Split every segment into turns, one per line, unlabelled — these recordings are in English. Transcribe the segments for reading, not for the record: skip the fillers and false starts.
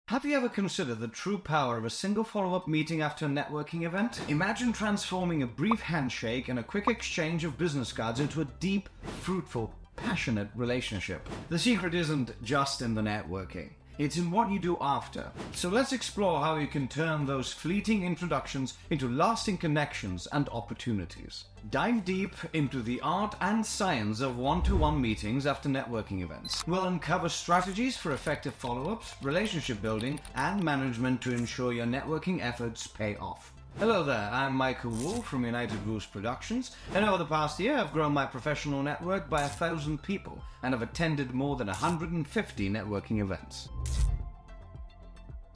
Have you ever considered the true power of a single follow-up meeting after a networking event? Imagine transforming a brief handshake and a quick exchange of business cards into a deep, fruitful, passionate relationship. The secret isn't just in the networking. It's in what you do after. So let's explore how you can turn those fleeting introductions into lasting connections and opportunities. Dive deep into the art and science of one-to-one meetings after networking events. We'll uncover strategies for effective follow-ups, relationship building, and management to ensure your networking efforts pay off. Hello there, I'm Michael Wool from United Roost Productions, and over the past year I've grown my professional network by 1,000 people and have attended more than 150 networking events.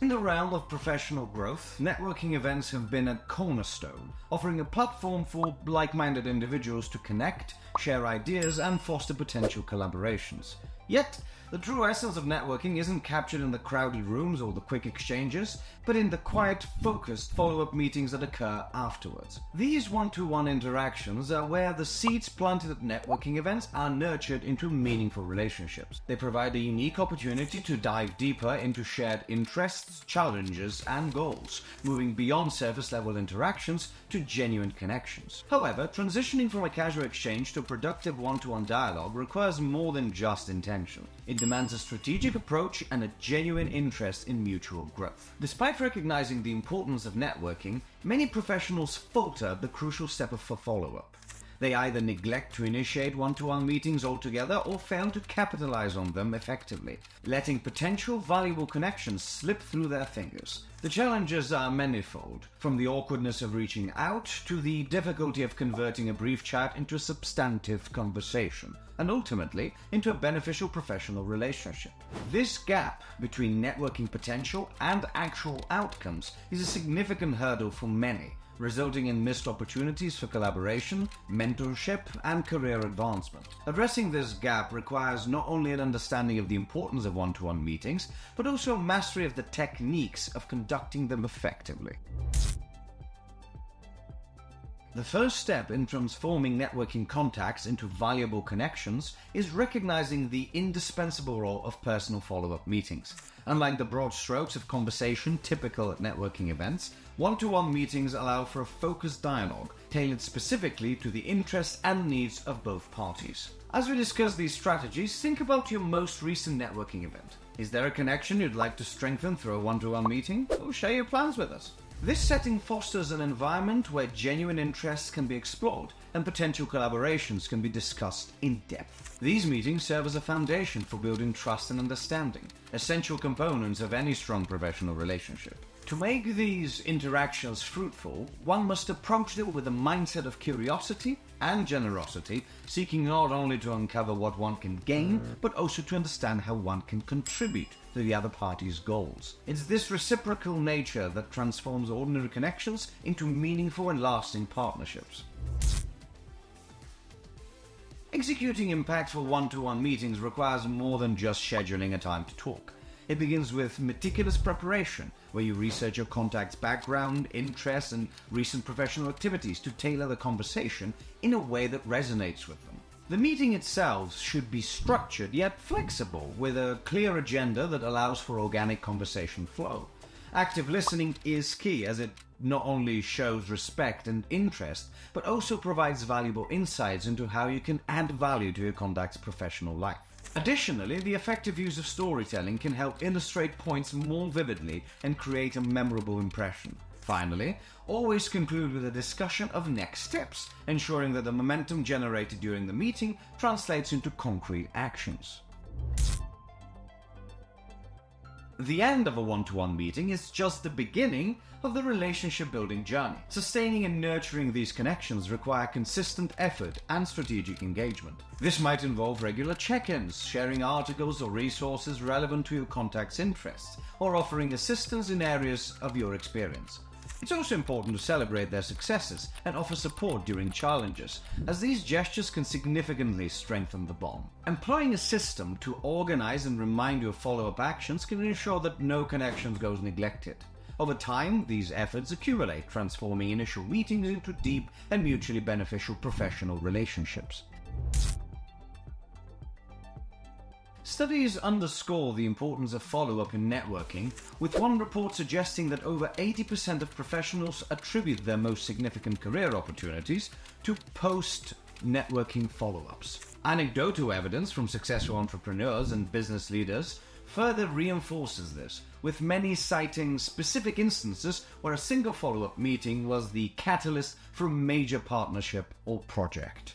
In the realm of professional growth, networking events have been a cornerstone, offering a platform for like-minded individuals to connect, share ideas, and foster potential collaborations. Yet, the true essence of networking isn't captured in the crowded rooms or the quick exchanges, but in the quiet, focused follow-up meetings that occur afterwards. These one-to-one interactions are where the seeds planted at networking events are nurtured into meaningful relationships. They provide a unique opportunity to dive deeper into shared interests, challenges, and goals, moving beyond surface-level interactions to genuine connections. However, transitioning from a casual exchange to a productive one-to-one dialogue requires more than just intention. It demands a strategic approach and a genuine interest in mutual growth. Despite recognizing the importance of networking, many professionals falter at the crucial step of follow-up. They either neglect to initiate one-to-one meetings altogether or fail to capitalize on them effectively, letting potential valuable connections slip through their fingers. The challenges are manifold, from the awkwardness of reaching out to the difficulty of converting a brief chat into a substantive conversation, and ultimately into a beneficial professional relationship. This gap between networking potential and actual outcomes is a significant hurdle for many, resulting in missed opportunities for collaboration, mentorship, and career advancement. Addressing this gap requires not only an understanding of the importance of one-to-one meetings, but also mastery of the techniques of conducting them effectively. The first step in transforming networking contacts into valuable connections is recognizing the indispensable role of personal follow-up meetings. Unlike the broad strokes of conversation typical at networking events, one-to-one meetings allow for a focused dialogue, tailored specifically to the interests and needs of both parties. As we discuss these strategies, think about your most recent networking event. Is there a connection you'd like to strengthen through a one-to-one meeting? Or share your plans with us. This setting fosters an environment where genuine interests can be explored and potential collaborations can be discussed in depth. These meetings serve as a foundation for building trust and understanding, essential components of any strong professional relationship. To make these interactions fruitful, one must approach them with a mindset of curiosity and generosity, seeking not only to uncover what one can gain, but also to understand how one can contribute to the other party's goals. It's this reciprocal nature that transforms ordinary connections into meaningful and lasting partnerships. Executing impactful one-to-one meetings requires more than just scheduling a time to talk. It begins with meticulous preparation, where you research your contact's background, interests, and recent professional activities to tailor the conversation in a way that resonates with them. The meeting itself should be structured yet flexible, with a clear agenda that allows for organic conversation flow. Active listening is key, as it not only shows respect and interest, but also provides valuable insights into how you can add value to your contact's professional life. Additionally, the effective use of storytelling can help illustrate points more vividly and create a memorable impression. Finally, always conclude with a discussion of next steps, ensuring that the momentum generated during the meeting translates into concrete actions. The end of a one-to-one meeting is just the beginning of the relationship-building journey. Sustaining and nurturing these connections require consistent effort and strategic engagement. This might involve regular check-ins, sharing articles or resources relevant to your contact's interests, or offering assistance in areas of your experience. It's also important to celebrate their successes and offer support during challenges, as these gestures can significantly strengthen the bond. Employing a system to organize and remind you of follow-up actions can ensure that no connection goes neglected. Over time, these efforts accumulate, transforming initial meetings into deep and mutually beneficial professional relationships. Studies underscore the importance of follow-up in networking, with one report suggesting that over 80% of professionals attribute their most significant career opportunities to post-networking follow-ups. Anecdotal evidence from successful entrepreneurs and business leaders further reinforces this, with many citing specific instances where a single follow-up meeting was the catalyst for a major partnership or project.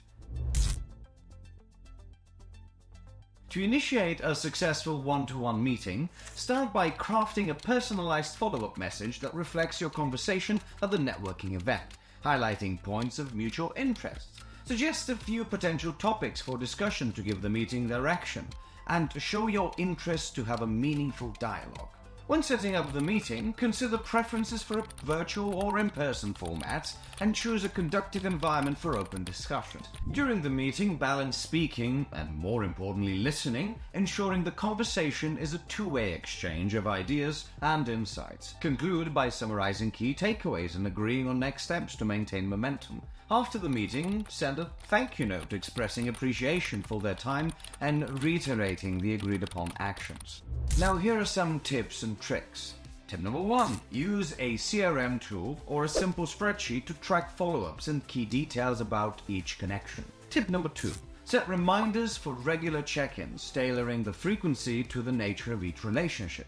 To initiate a successful one-to-one meeting, start by crafting a personalized follow-up message that reflects your conversation at the networking event, highlighting points of mutual interest. Suggest a few potential topics for discussion to give the meeting direction, and show your interest to have a meaningful dialogue. When setting up the meeting, consider preferences for a virtual or in-person format and choose a conducive environment for open discussion. During the meeting, balance speaking and, more importantly, listening, ensuring the conversation is a two-way exchange of ideas and insights. Conclude by summarizing key takeaways and agreeing on next steps to maintain momentum. After the meeting, send a thank you note expressing appreciation for their time and reiterating the agreed upon actions. Now here are some tips and tricks. Tip number 1. Use a CRM tool or a simple spreadsheet to track follow-ups and key details about each connection. Tip number 2. Set reminders for regular check-ins, tailoring the frequency to the nature of each relationship.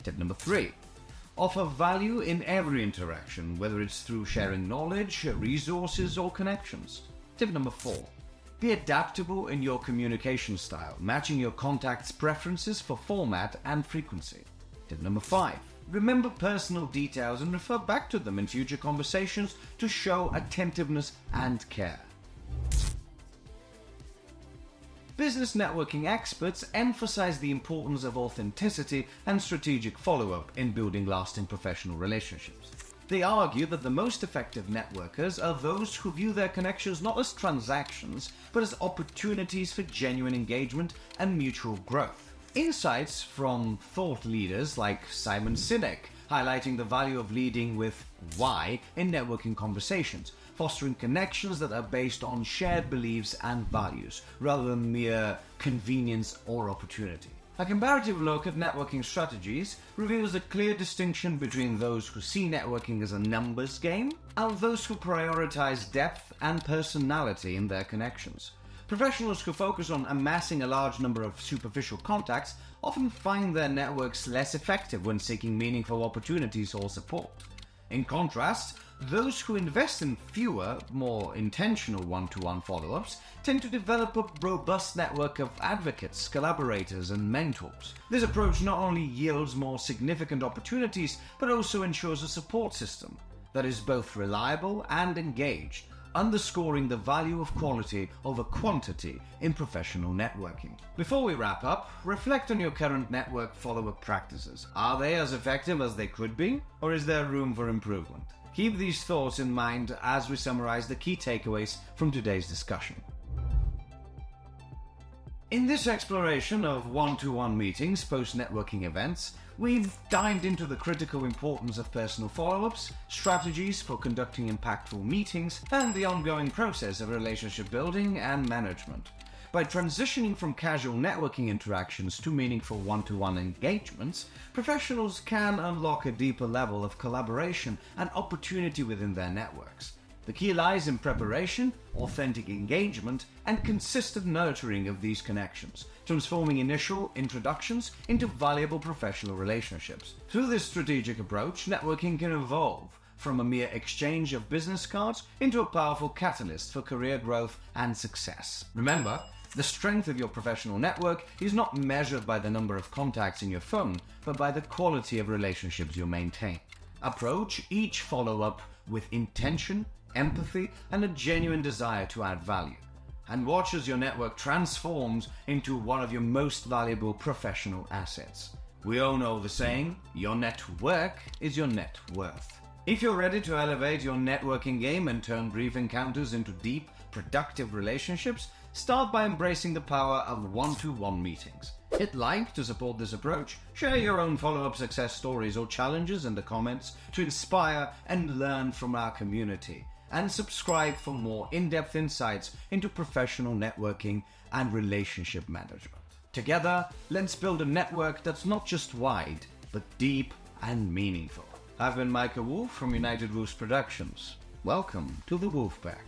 Tip number 3. Offer value in every interaction, whether it's through sharing knowledge, resources, or connections. Tip number 4. Be adaptable in your communication style, matching your contacts' preferences for format and frequency. Tip number 5. Remember personal details and refer back to them in future conversations to show attentiveness and care. Business networking experts emphasize the importance of authenticity and strategic follow-up in building lasting professional relationships. They argue that the most effective networkers are those who view their connections not as transactions, but as opportunities for genuine engagement and mutual growth. Insights from thought leaders like Simon Sinek, highlighting the value of leading with why in networking conversations, fostering connections that are based on shared beliefs and values, rather than mere convenience or opportunity. A comparative look at networking strategies reveals a clear distinction between those who see networking as a numbers game and those who prioritize depth and personality in their connections. Professionals who focus on amassing a large number of superficial contacts often find their networks less effective when seeking meaningful opportunities or support. In contrast, those who invest in fewer, more intentional one-to-one follow-ups tend to develop a robust network of advocates, collaborators, and mentors. This approach not only yields more significant opportunities, but also ensures a support system that is both reliable and engaged, underscoring the value of quality over quantity in professional networking. Before we wrap up, reflect on your current network follow-up practices. Are they as effective as they could be, or is there room for improvement? Keep these thoughts in mind as we summarize the key takeaways from today's discussion. In this exploration of one-to-one meetings post-networking events, we've dived into the critical importance of personal follow-ups, strategies for conducting impactful meetings, and the ongoing process of relationship building and management. By transitioning from casual networking interactions to meaningful one-to-one engagements, professionals can unlock a deeper level of collaboration and opportunity within their networks. The key lies in preparation, authentic engagement, and consistent nurturing of these connections, transforming initial introductions into valuable professional relationships. Through this strategic approach, networking can evolve from a mere exchange of business cards into a powerful catalyst for career growth and success. Remember, the strength of your professional network is not measured by the number of contacts in your phone, but by the quality of relationships you maintain. Approach each follow-up with intention, empathy, and a genuine desire to add value. And watch as your network transforms into one of your most valuable professional assets. We all know the saying, your network is your net worth. If you're ready to elevate your networking game and turn brief encounters into deep, productive relationships, start by embracing the power of one-to-one meetings. Hit like to support this approach, share your own follow-up success stories or challenges in the comments to inspire and learn from our community, and subscribe for more in-depth insights into professional networking and relationship management. Together, let's build a network that's not just wide, but deep and meaningful. I've been Micah Wolf from United Roofs Productions. Welcome to the Wolf Pack.